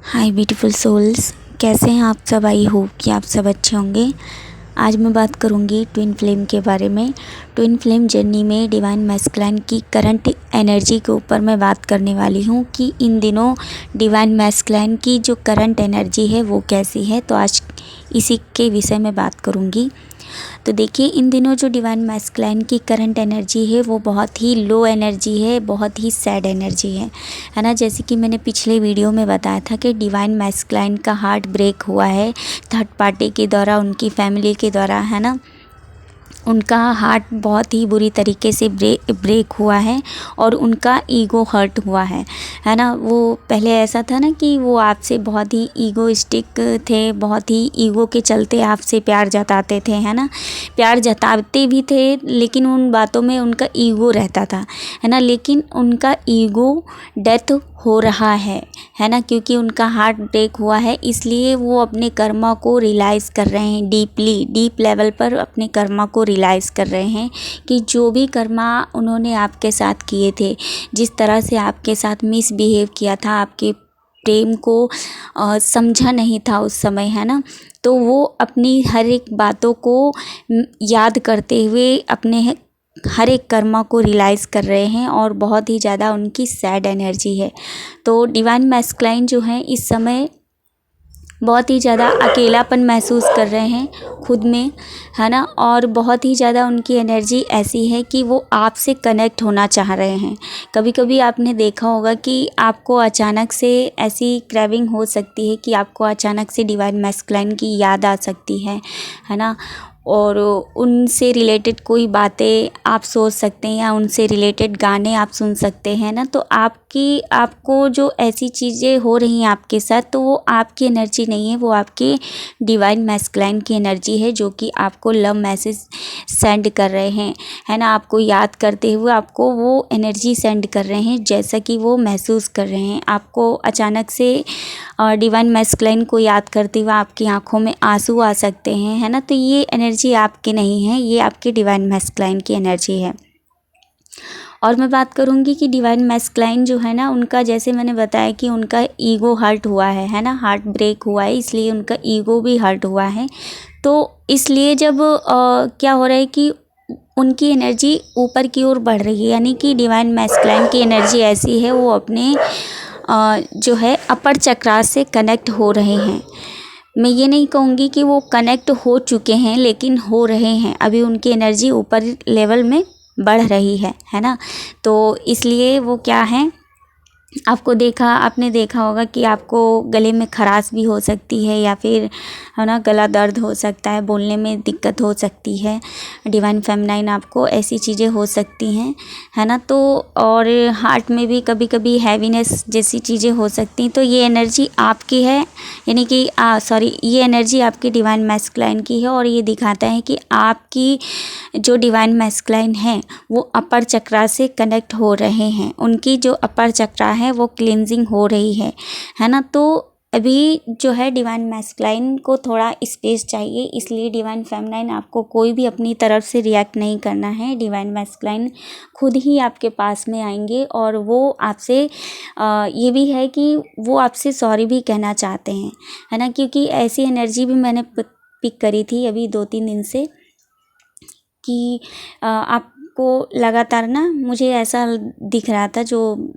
हाय beautiful souls, कैसे हैं आप सब। आई होप कि आप सब अच्छे होंगे। आज मैं बात करूंगी ट्विन फ्लेम के बारे में। ट्विन फ्लेम जर्नी में डिवाइन मैस्कुलाइन की करंट एनर्जी के ऊपर मैं बात करने वाली हूं कि इन दिनों डिवाइन मैस्कुलाइन की जो करंट एनर्जी है वो कैसी है। तो आज इसी के विषय में बात करूंगी। तो देखिए, इन दिनों जो डिवाइन मैस्कुलाइन की करंट एनर्जी है वो बहुत ही लो एनर्जी है, बहुत ही सैड एनर्जी है ना। जैसे कि मैंने पिछले वीडियो में बताया था कि डिवाइन मैस्कुलाइन का हार्ट ब्रेक हुआ है थर्ड पार्टी के द्वारा, उनकी फैमिली के द्वारा, है ना। उनका हार्ट बहुत ही बुरी तरीके से ब्रेक हुआ है और उनका ईगो हर्ट हुआ है ना। वो पहले ऐसा था ना कि वो आपसे बहुत ही ईगोइस्टिक थे, बहुत ही ईगो के चलते आपसे प्यार जताते थे, है ना। प्यार जताते भी थे लेकिन उन बातों में उनका ईगो रहता था, है ना। लेकिन उनका ईगो डेथ हो रहा है ना, क्योंकि उनका हार्ट ब्रेक हुआ है। इसलिए वो अपने कर्मा को रियलाइज़ कर रहे हैं, डीप लेवल पर अपने कर्मा को रियलाइज़ कर रहे हैं कि जो भी कर्मा उन्होंने आपके साथ किए थे, जिस तरह से आपके साथ मिसबिहेव किया था, आपके प्रेम को समझा नहीं था उस समय, है ना। तो वो अपनी हर एक बातों को याद करते हुए अपने हर एक कर्मा को रियलाइज़ कर रहे हैं और बहुत ही ज़्यादा उनकी सैड एनर्जी है। तो डिवाइन मैस्कुलाइन जो है इस समय बहुत ही ज़्यादा अकेलापन महसूस कर रहे हैं खुद में, है ना। और बहुत ही ज़्यादा उनकी एनर्जी ऐसी है कि वो आपसे कनेक्ट होना चाह रहे हैं। कभी कभी आपने देखा होगा कि आपको अचानक से ऐसी क्रेविंग हो सकती है कि आपको अचानक से डिवाइन मैस्कुलाइन की याद आ सकती है ना। और उनसे रिलेटेड कोई बातें आप सोच सकते हैं या उनसे रिलेटेड गाने आप सुन सकते हैं ना। तो आपको जो ऐसी चीज़ें हो रही हैं आपके साथ, तो वो आपकी एनर्जी नहीं है, वो आपके डिवाइन मैस्कुलाइन की एनर्जी है जो कि आपको लव मैसेज सेंड कर रहे हैं, है ना। आपको याद करते हुए आपको वो एनर्जी सेंड कर रहे हैं, जैसा कि वो महसूस कर रहे हैं। आपको अचानक से डिवाइन मैस्कुलाइन को याद करते हुए आपकी आंखों में आंसू आ सकते हैं, है ना। तो ये एनर्जी आपकी नहीं है, ये आपके डिवाइन मैस्कुलाइन की एनर्जी है। और मैं बात करूँगी कि डिवाइन मैस्कुलाइन जो है ना, उनका जैसे मैंने बताया कि उनका ईगो हर्ट हुआ है ना, हार्ट ब्रेक हुआ है, इसलिए उनका ईगो भी हर्ट हुआ है। तो इसलिए जब क्या हो रहा है कि उनकी एनर्जी ऊपर की ओर बढ़ रही है, यानी कि डिवाइन मैस्कुलाइन की एनर्जी ऐसी है, वो अपने जो है अपर चक्रा से कनेक्ट हो रहे हैं। मैं ये नहीं कहूँगी कि वो कनेक्ट हो चुके हैं, लेकिन हो रहे हैं। अभी उनकी एनर्जी ऊपर लेवल में बढ़ रही है ना। तो इसलिए वो क्या है, आपने देखा होगा कि आपको गले में खराश भी हो सकती है, या फिर, है ना, गला दर्द हो सकता है, बोलने में दिक्कत हो सकती है। डिवाइन फेमिनाइन आपको ऐसी चीज़ें हो सकती हैं, है ना। तो और हार्ट में भी कभी कभी हैवीनेस जैसी चीज़ें हो सकती हैं। तो ये एनर्जी आपकी है, यानी कि ये एनर्जी आपकी डिवाइन मैस्कुलाइन की है। और ये दिखाता है कि आपकी जो डिवाइन मैस्कुलाइन है वो अपर चक्रा से कनेक्ट हो रहे हैं। उनकी जो अपर चक्रा है वो क्लींजिंग हो रही है ना। तो अभी जो है डिवाइन मैस्कुलाइन को थोड़ा स्पेस चाहिए, इसलिए डिवाइन फेमिनाइन आपको कोई भी अपनी तरफ से रिएक्ट नहीं करना है। डिवाइन मैस्कुलाइन खुद ही आपके पास में आएंगे और वो आपसे ये भी है कि वो आपसे सॉरी भी कहना चाहते हैं, है ना। क्योंकि ऐसी एनर्जी भी मैंने पिक करी थी अभी 2-3 दिन से कि आपको लगातार ना, मुझे ऐसा दिख रहा था, जो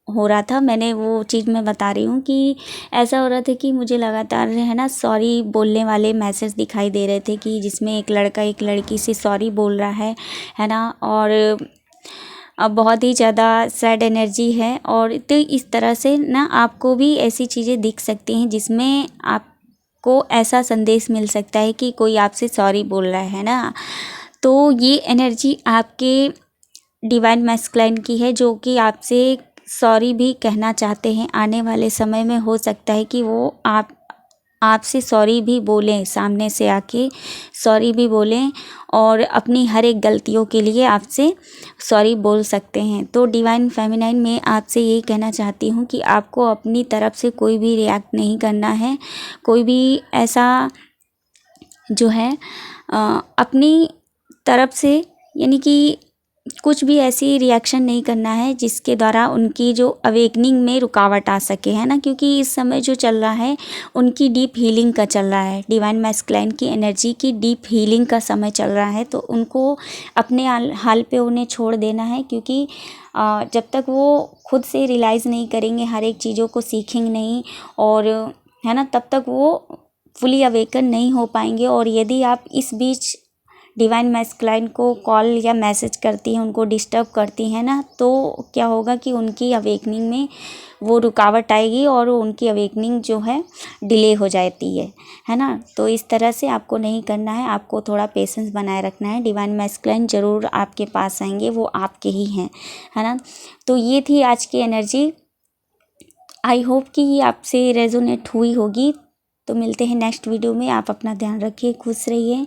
हो रहा था, मैंने वो चीज़ मैं बता रही हूँ कि ऐसा हो रहा था कि मुझे लगातार, है ना, सॉरी बोलने वाले मैसेज दिखाई दे रहे थे कि जिसमें एक लड़का एक लड़की से सॉरी बोल रहा है ना। और अब बहुत ही ज़्यादा सैड एनर्जी है। और तो इस तरह से ना आपको भी ऐसी चीज़ें दिख सकती हैं जिसमें आपको ऐसा संदेश मिल सकता है कि कोई आपसे सॉरी बोल रहा है ना। तो ये एनर्जी आपके डिवाइन मैस्कुलाइन की है, जो कि आपसे सॉरी भी कहना चाहते हैं। आने वाले समय में हो सकता है कि वो आपसे सॉरी भी बोलें, सामने से आके सॉरी भी बोलें और अपनी हर एक गलतियों के लिए आपसे सॉरी बोल सकते हैं। तो डिवाइन फेमिनाइन में आपसे यही कहना चाहती हूँ कि आपको अपनी तरफ से कोई भी रिएक्ट नहीं करना है। कोई भी ऐसा जो है अपनी तरफ से, यानी कि कुछ भी ऐसी रिएक्शन नहीं करना है जिसके द्वारा उनकी जो अवेकनिंग में रुकावट आ सके, है ना, क्योंकि इस समय जो चल रहा है उनकी डीप हीलिंग का चल रहा है, डिवाइन मैस्कुलाइन की एनर्जी की डीप हीलिंग का समय चल रहा है। तो उनको अपने हाल पे उन्हें छोड़ देना है, क्योंकि जब तक वो खुद से रियलाइज़ नहीं करेंगे, हर एक चीज़ों को सीखेंगे नहीं, और है ना, तब तक वो फुली अवेकन नहीं हो पाएंगे। और यदि आप इस बीच डिवाइन मैस्कुलाइन को कॉल या मैसेज करती हैं, उनको डिस्टर्ब करती हैं ना, तो क्या होगा कि उनकी अवेकनिंग में वो रुकावट आएगी और उनकी अवेकनिंग जो है डिले हो जाती है ना। तो इस तरह से आपको नहीं करना है, आपको थोड़ा पेशेंस बनाए रखना है। डिवाइन मैस्कुलाइन ज़रूर आपके पास आएंगे, वो आपके ही हैं, है ना। तो ये थी आज की एनर्जी। आई होप कि ये आपसे रेजोनेट हुई होगी। तो मिलते हैं नेक्स्ट वीडियो में। आप अपना ध्यान रखिए, खुश रहिए,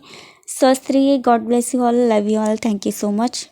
स्वस्थ रहिए। God bless you all, love you all, thank you so much.